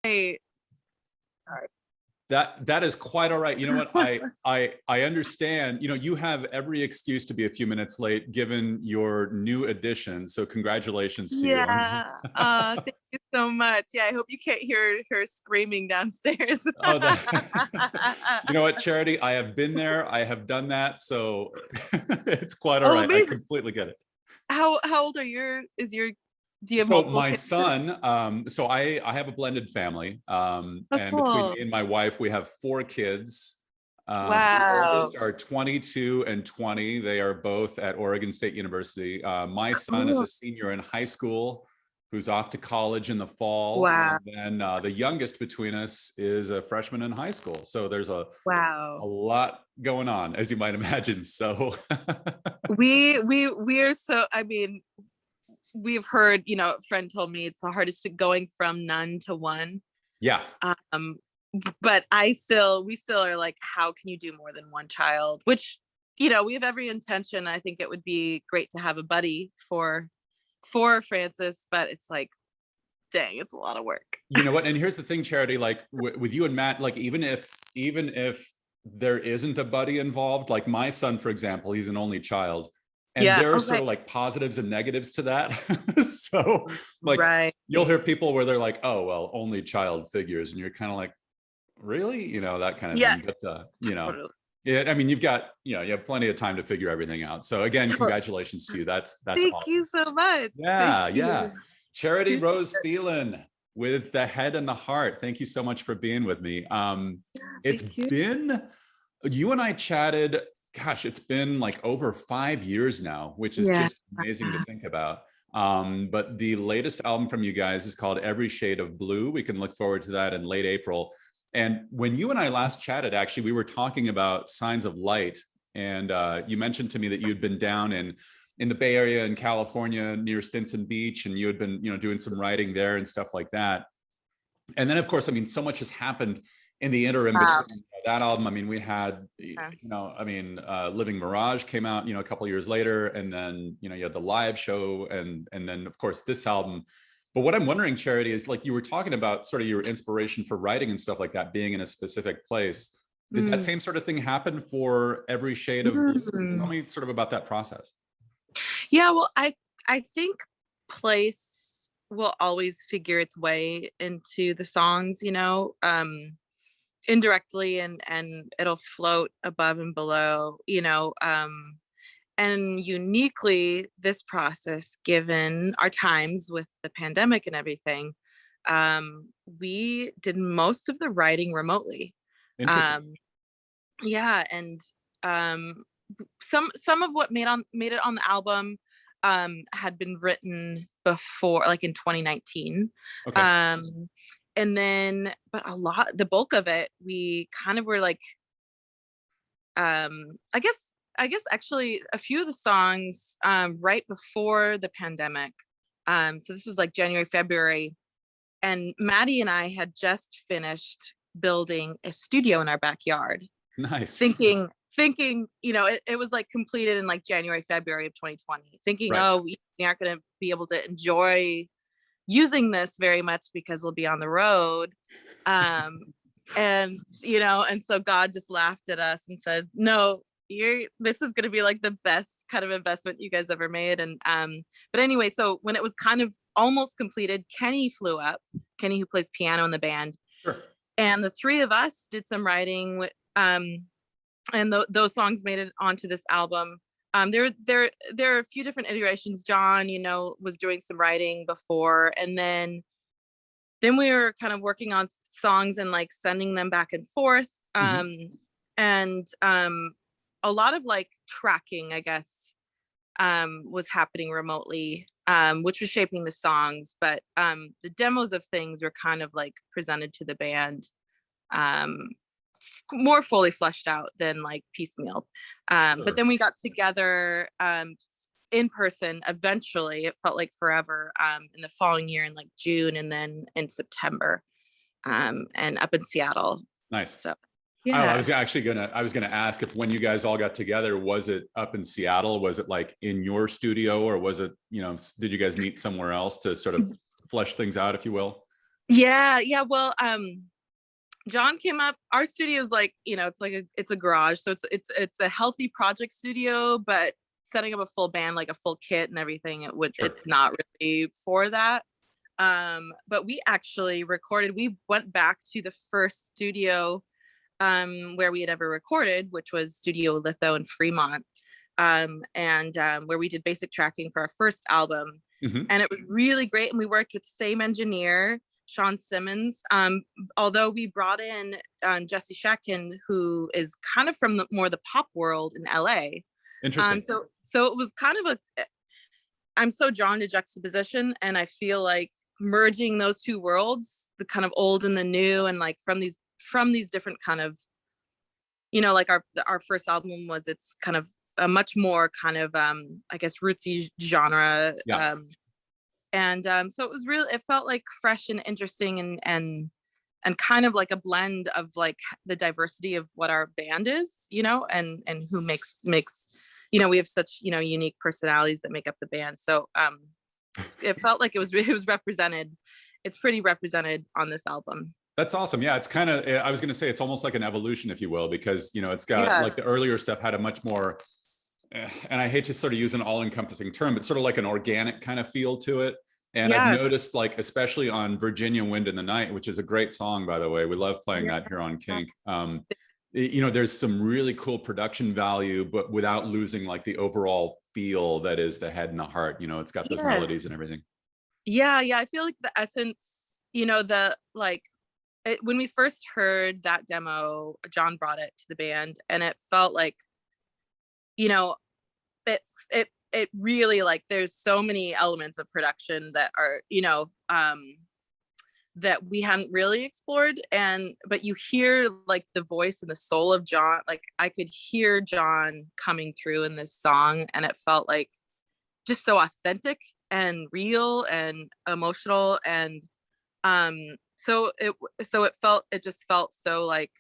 Hey. That is quite all right. You know what? I understand. You know, you have every excuse to be a few minutes late given your new addition. So congratulations to you. Yeah. Thank you so much. Yeah, I hope you can't hear her screaming downstairs. You know what, Charity? I have been there. I have done that. So it's quite all right. Amazing. I completely get it. How old are do you have So multiple my kids? son, so I have a blended family. And cool. between me and my wife, we have 4 kids. Wow. The oldest are 22 and 20. They are both at Oregon State University. My son is a senior in high school who's off to college in the fall. Wow. And then the youngest between us is a freshman in high school. So there's a lot going on, as you might imagine. So we are so, I mean, we've heard, you know, a friend told me it's the hardest going from none to one. Yeah. But we still are like, how can you do more than one child? Which, you know, we have every intention. I think it would be great to have a buddy for Francis, but it's like, dang, it's a lot of work. You know what? And here's the thing, Charity, like with you and Matt, like even if there isn't a buddy involved, like my son, for example, he's an only child. And there are sort of like positives and negatives to that. So like you'll hear people where they're like, oh, well, only child figures. And you're kind of like, really? You know, that kind of thing. But, you know, totally. Yeah, I mean, you have plenty of time to figure everything out. So again, congratulations to you. That's Thank awesome. you so much. Yeah. Charity Rose Thielen with the head and the heart. Thank you so much for being with me. It's been, you and I chatted, gosh, it's been like over 5 years now, which is just amazing to think about. But the latest album from you guys is called Every Shade of Blue. We can look forward to that in late April. And when you and I last chatted, actually, we were talking about Signs of Light. And you mentioned to me that you'd been down in the Bay Area in California near Stinson Beach, and you had been, you know, doing some writing there and stuff like that. And then, of course, I mean, so much has happened in the interim between that album. I mean, we had, you know, I mean, Living Mirage came out, you know, a couple of years later, and then, you know, you had the live show, and then, of course, this album. But what I'm wondering, Charity, is like you were talking about sort of your inspiration for writing and stuff like that being in a specific place. Did that same sort of thing happen for Every Shade of Blue? Tell me sort of about that process. Yeah, well, I think place will always figure its way into the songs, you know, indirectly, and it'll float above and below, you know, and uniquely this process, given our times with the pandemic and everything, we did most of the writing remotely. Yeah, and some of what made it on the album had been written before, like in 2019. And then, but the bulk of it, we kind of were like, I guess actually a few of the songs right before the pandemic. So this was like January, February, and Maddie and I had just finished building a studio in our backyard. Nice. Thinking, you know, it was like completed in like January, February of 2020, thinking, oh, we aren't going to be able to enjoy using this very much because we'll be on the road. And, you know, and so God just laughed at us and said, no, this is going to be like the best kind of investment you guys ever made. And, but anyway, so when it was kind of almost completed, Kenny flew up, Kenny, who plays piano in the band. Sure. And the three of us did some writing with, and those songs made it onto this album. There are a few different iterations. John, you know, was doing some writing before, and then we were kind of working on songs and like sending them back and forth. And a lot of like tracking, I guess, was happening remotely, which was shaping the songs. But the demos of things were kind of like presented to the band, more fully fleshed out than like piecemeal. But then we got together in person eventually. It felt like forever, in the following year in like June, and then in September, and up in Seattle. Nice. So yeah. I was gonna ask if when you guys all got together, was it up in Seattle? Was it like in your studio, or was it, you know, did you guys meet somewhere else to sort of flesh things out, if you will? Yeah. Well, John came up. Our studio is like, it's a garage, so it's a healthy project studio, but setting up a full band, like a full kit and everything, Sure. it's not really for that. But we actually recorded. We went back to the first studio where we had ever recorded, which was Studio Litho in Fremont, and where we did basic tracking for our first album. Hmm. And it was really great. And we worked with the same engineer, Sean Simmons. Although we brought in Jesse Shatkin, who is kind of from more the pop world in LA. Interesting. So it was kind of I'm so drawn to juxtaposition, and I feel like merging those two worlds, the kind of old and the new, and like from these different kind of, like our first album was, it's kind of a much more kind of I guess rootsy genre. Yeah. And So it was really, it felt like fresh and interesting, and kind of like a blend of like the diversity of what our band is, and who makes we have such unique personalities that make up the band. So it felt like it was represented. It's pretty represented on this album. That's awesome. Yeah, it's kind of, I was going to say, it's almost like an evolution, if you will, because, it's got like the earlier stuff had a much more, and I hate to sort of use an all-encompassing term, but sort of like an organic kind of feel to it. And I've noticed, like, especially on Virginia Wind in the Night, which is a great song, by the way, we love playing that here on Kink. There's some really cool production value, but without losing like the overall feel that is the head and the heart. It's got those melodies and everything. Yeah. I feel like the essence, the like, when we first heard that demo, John brought it to the band, and it felt like, it really, like, there's so many elements of production that are, that we hadn't really explored, but you hear like the voice and the soul of John. Like, I could hear John coming through in this song, and it felt like just so authentic and real and emotional. And so it just felt so like,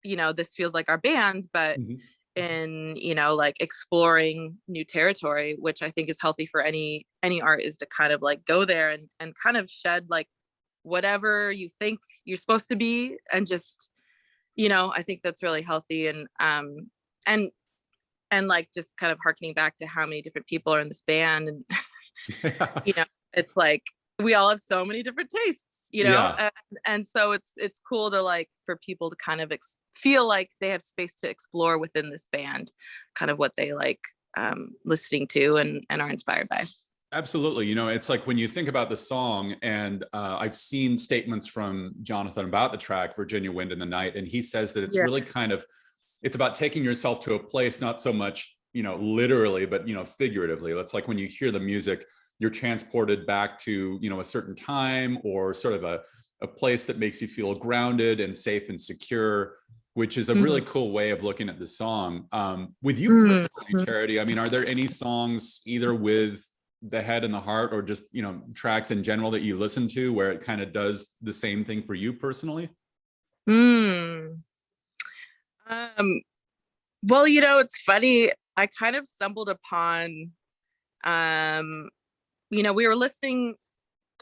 this feels like our band, but in, like exploring new territory, which I think is healthy for any art, is to kind of like go there and kind of shed like whatever you think you're supposed to be, and just, I think that's really healthy. And like, just kind of harkening back to how many different people are in this band, and it's like we all have so many different tastes, and so it's cool to, like, for people to kind of feel like they have space to explore within this band, kind of what they like listening to and are inspired by. Absolutely. It's like when you think about the song, and I've seen statements from Jonathan about the track Virginia Wind in the Night, and he says that it's really kind of, it's about taking yourself to a place, not so much, literally, but, figuratively. It's like when you hear the music, you're transported back to, a certain time, or sort of a place that makes you feel grounded and safe and secure, which is a really cool way of looking at the song. With you personally, Charity, I mean, are there any songs either with the head and the heart, or just, tracks in general that you listen to where it kind of does the same thing for you personally? Well, it's funny. I kind of stumbled upon, we were listening,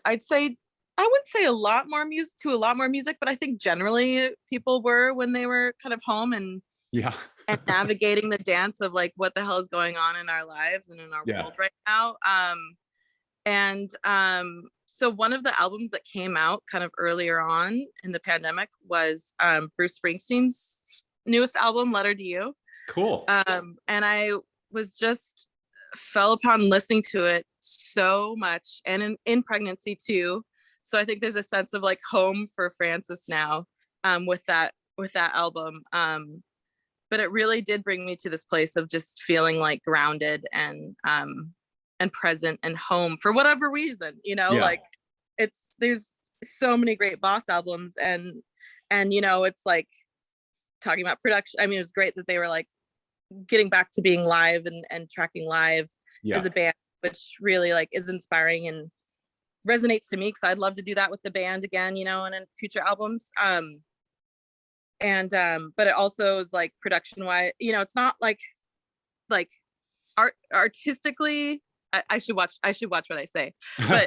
I'd say, I wouldn't say a lot more music, but I think generally people were, when they were kind of home and navigating the dance of like what the hell is going on in our lives and in our world right now. So one of the albums that came out kind of earlier on in the pandemic was Bruce Springsteen's newest album, Letter to You. Cool. And I was just fell upon listening to it so much, and in pregnancy too. So I think there's a sense of like home for Frances now with that album. But it really did bring me to this place of just feeling like grounded and present and home for whatever reason, like there's so many great Boss albums, and it's like talking about production. I mean, it was great that they were like getting back to being live and tracking live as a band, which really like is inspiring and resonates to me, because I'd love to do that with the band again, and in future albums. But it also is like production wise, it's not like artistically, I should watch what I say, but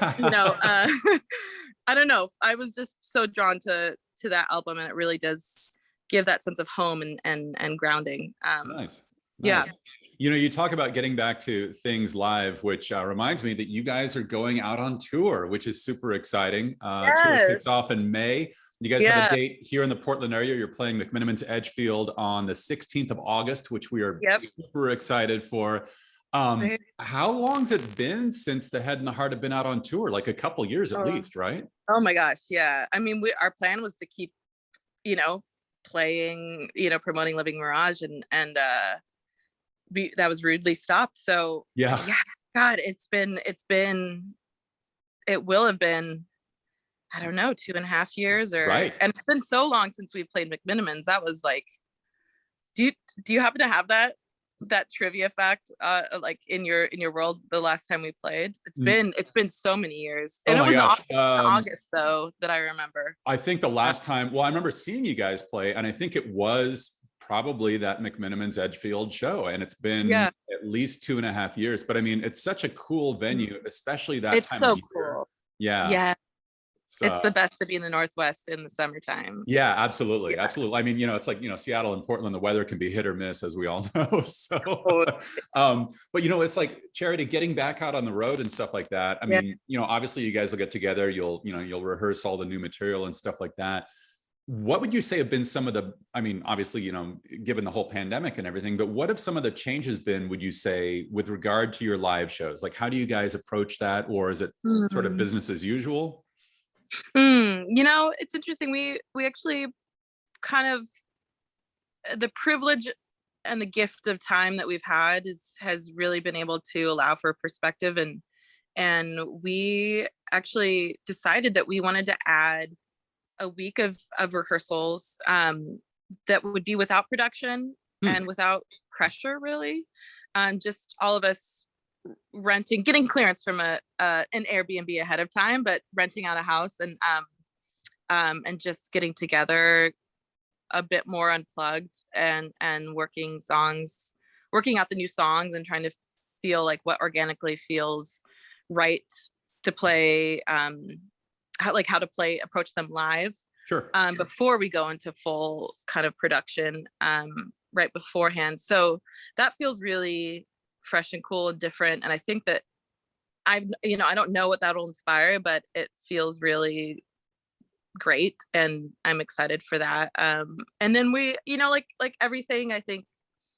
I don't know. I was just so drawn to that album, and it really does give that sense of home and grounding. Nice. Yeah. Nice. You know, you talk about getting back to things live, which reminds me that you guys are going out on tour, which is super exciting. Tour kicks off in May. You guys have a date here in the Portland area. You're playing McMenamins Edgefield on the 16th of August, which we are super excited for. How long's it been since the Head and the Heart have been out on tour? Like a couple years at least, right? Oh my gosh, yeah. I mean, our plan was to keep, you know, playing, you know, promoting Living Mirage, and that was rudely stopped. So yeah, God, it will have been, I don't know, 2.5 years and it's been so long since we played McMenamins. That was like, do you happen to have that trivia fact like in your world, the last time we played? It's been so many years. And it was August though that I remember. I think the last time, well, I remember seeing you guys play, and I think it was probably that McMenamins Edgefield show, and it's been at least 2.5 years. But I mean, it's such a cool venue, especially that time of year. Cool. Yeah. It's the best to be in the Northwest in the summertime. Yeah, absolutely. Absolutely. I mean, you know, it's like, you know, Seattle and Portland, the weather can be hit or miss, as we all know. So, but you know, it's like, Charity, getting back out on the road and stuff like that. I mean, you know, obviously you guys will get together, you'll rehearse all the new material and stuff like that. What would you say have been some of the, I mean, obviously, you know, given the whole pandemic and everything, but what have some of the changes been, would you say, with regard to your live shows? Like, how do you guys approach that? Or is it sort of business as usual? You know, it's interesting. We actually kind of, the privilege and the gift of time that we've had has really been able to allow for perspective, and we actually decided that we wanted to add a week of rehearsals that would be without production and without pressure, really. Just all of us getting clearance from an Airbnb ahead of time, but renting out a house and just getting together a bit more unplugged and working out the new songs and trying to feel like what organically feels right to play, how to approach them live. Sure. Before we go into full kind of production, right beforehand. So that feels really fresh and cool and different. And I think that I don't know what that will inspire, but it feels really great, and I'm excited for that. And then we, you know, like everything, I think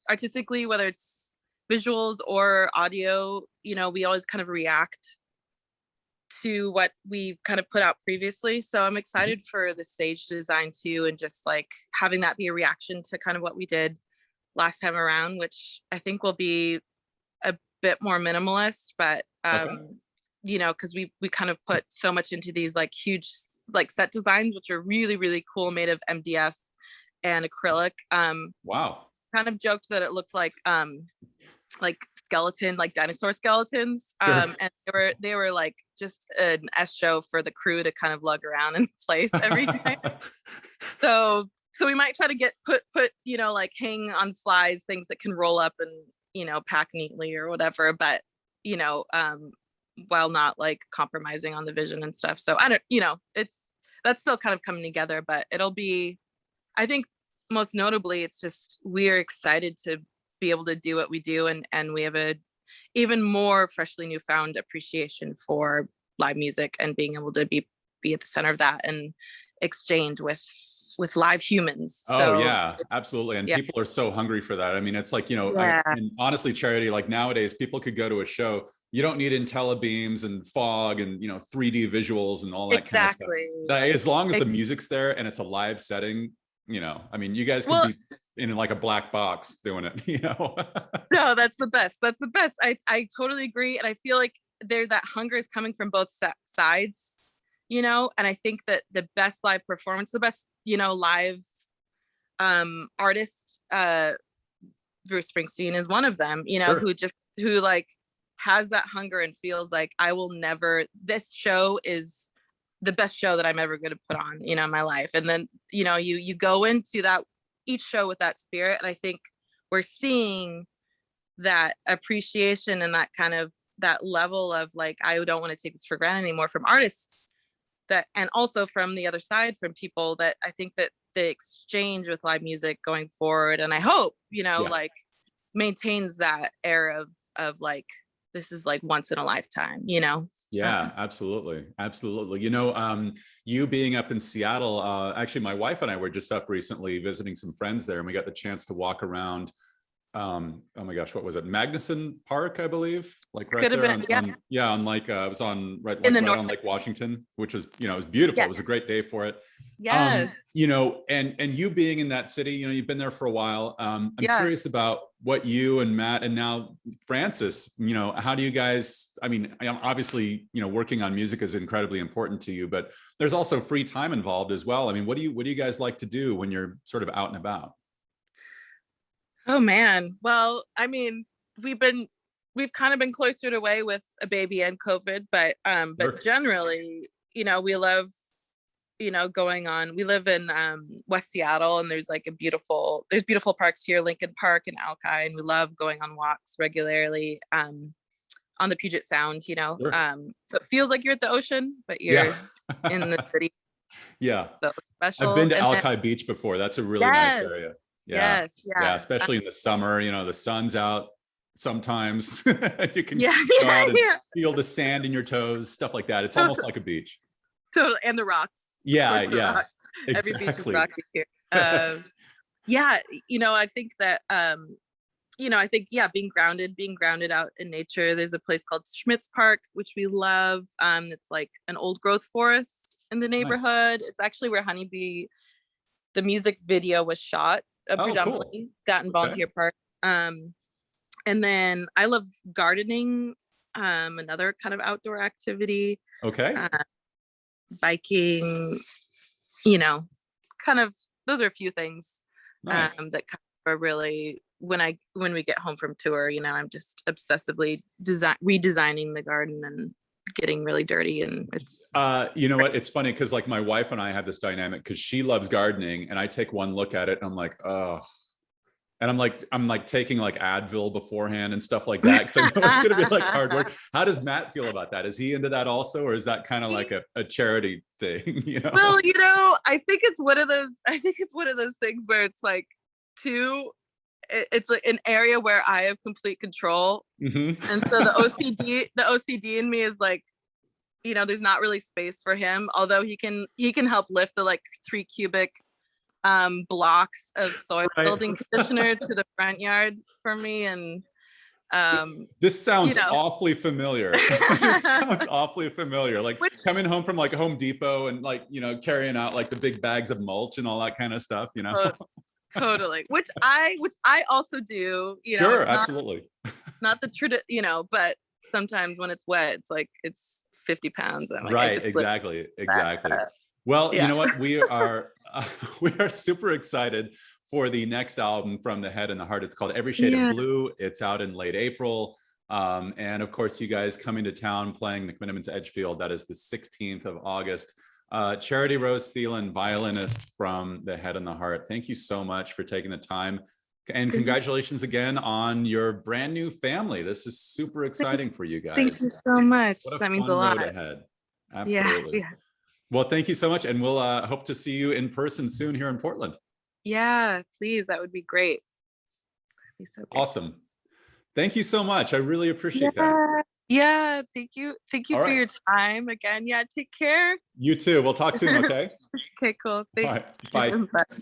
artistically, whether it's visuals or audio, you know, we always kind of react to what we kind of put out previously. So I'm excited for the stage design too, and just like having that be a reaction to kind of what we did last time around, which I think will be a bit more minimalist, but you know, because we kind of put so much into these like huge like set designs, which are really, really cool, made of MDF and acrylic. Wow. Kind of joked that it looked like skeleton, like dinosaur skeletons. And they were like just an S show for the crew to kind of lug around in place every day. So we might try to put, you know, like hang on flies, things that can roll up and, you know, pack neatly or whatever, but, you know, while not like compromising on the vision and stuff. So I don't, you know, that's still kind of coming together, but it'll be, I think most notably, it's just, we're excited to be able to do what we do. And we have a even more freshly newfound appreciation for live music and being able to be at the center of that and exchange with live humans. Oh yeah, absolutely. And people are so hungry for that. I mean, it's like, you know, and honestly, Charity, like nowadays people could go to a show. You don't need IntelliBeams and fog and, you know, 3D visuals and all that kind of stuff. As long as the music's there and it's a live setting, you know, I mean, you guys could be in like a black box doing it, you know? No, that's the best. That's the best. I totally agree. And I feel like that hunger is coming from both sides, you know? And I think that the best live performance, the best, you know, live artists, Bruce Springsteen is one of them, you know, who like has that hunger and feels like this show is the best show that I'm ever going to put on, you know, in my life. And then, you know, you go into that each show with that spirit. And I think we're seeing that appreciation and that kind of that level of like, I don't want to take this for granted anymore from artists that, and also from the other side, from people that I think that the exchange with live music going forward, and I hope, like maintains that air of like, this is like once in a lifetime, Yeah, absolutely. Absolutely. You being up in Seattle, actually, my wife and I were just up recently visiting some friends there, and we got the chance to walk around. Oh my gosh, what was it? Magnuson Park, I believe, like right there on like it was on right on Lake Washington, which was, it was beautiful. It was a great day for it. Yes. And you being in that city, you've been there for a while. I'm curious about what you and Matt and now Francis, how do you guys, I mean, obviously, working on music is incredibly important to you, but there's also free time involved as well. I mean, what do you guys like to do when you're sort of out and about? Oh man. Well, I mean, we've kind of been cloistered away with a baby and COVID, but Sure. generally, we love, going on. We live in West Seattle, and there's like there's beautiful parks here, Lincoln Park and Alki, and we love going on walks regularly on the Puget Sound, Sure. so it feels like you're at the ocean, but you're in the city. Yeah. So special. I've been to Alki Beach before. That's a really nice area. Yeah. Yes. Yeah. Especially in the summer, the sun's out sometimes. You can go out and feel the sand in your toes, stuff like that. It's almost like a beach. Totally. And the rocks. Yeah. Yeah. Exactly. Every beach is rocky here. I think that, being grounded out in nature. There's a place called Schmitz Park, which we love. It's like an old growth forest in the neighborhood. Nice. It's actually where Honeybee, the music video, was shot. Predominantly cool. That in Volunteer Park. And then I love gardening, another kind of outdoor activity. Okay. Biking, kind of, those are a few things. Nice. That kind of are really, when we get home from tour, I'm just obsessively redesigning the garden and getting really dirty, and it's you know what, it's funny because like my wife and I have this dynamic because she loves gardening, and I take one look at it and I'm like, oh, and I'm like taking like Advil beforehand and stuff like that because I know it's gonna be like hard work. How does Matt feel about that? Is he into that also, or is that kind of like a charity thing? Well, I think it's one of those things where it's like it's like an area where I have complete control. Mm-hmm. And so the OCD in me is like, there's not really space for him, although he can help lift the like 3 cubic blocks of soil building conditioner to the front yard for me. And this sounds awfully familiar. This sounds awfully familiar. Like coming home from like Home Depot and like, carrying out like the big bags of mulch and all that kind of stuff, Totally. Which I also do, Sure, absolutely. Not the but sometimes when it's wet, it's like, it's 50 pounds. I'm like, right. Exactly. Well, you know what? We are super excited for the next album from the Head and the Heart. It's called Every Shade of Blue. It's out in late April. And of course, you guys coming to town playing McMenamins Edgefield. That is the 16th of August. Charity Rose Thielen, violinist from the Head and the Heart. Thank you so much for taking the time. And congratulations again on your brand new family. This is super exciting for you guys. Thank you so much. That means a lot. Ahead. Absolutely. Yeah. Well, thank you so much. And we'll hope to see you in person soon here in Portland. Yeah, please. That would be great. That'd be so great. Awesome. Thank you so much. I really appreciate that. Yeah. Thank you. Thank you for your time again. Yeah. Take care. You too. We'll talk soon. Okay. Okay, cool. Thanks. Bye. Bye. Bye.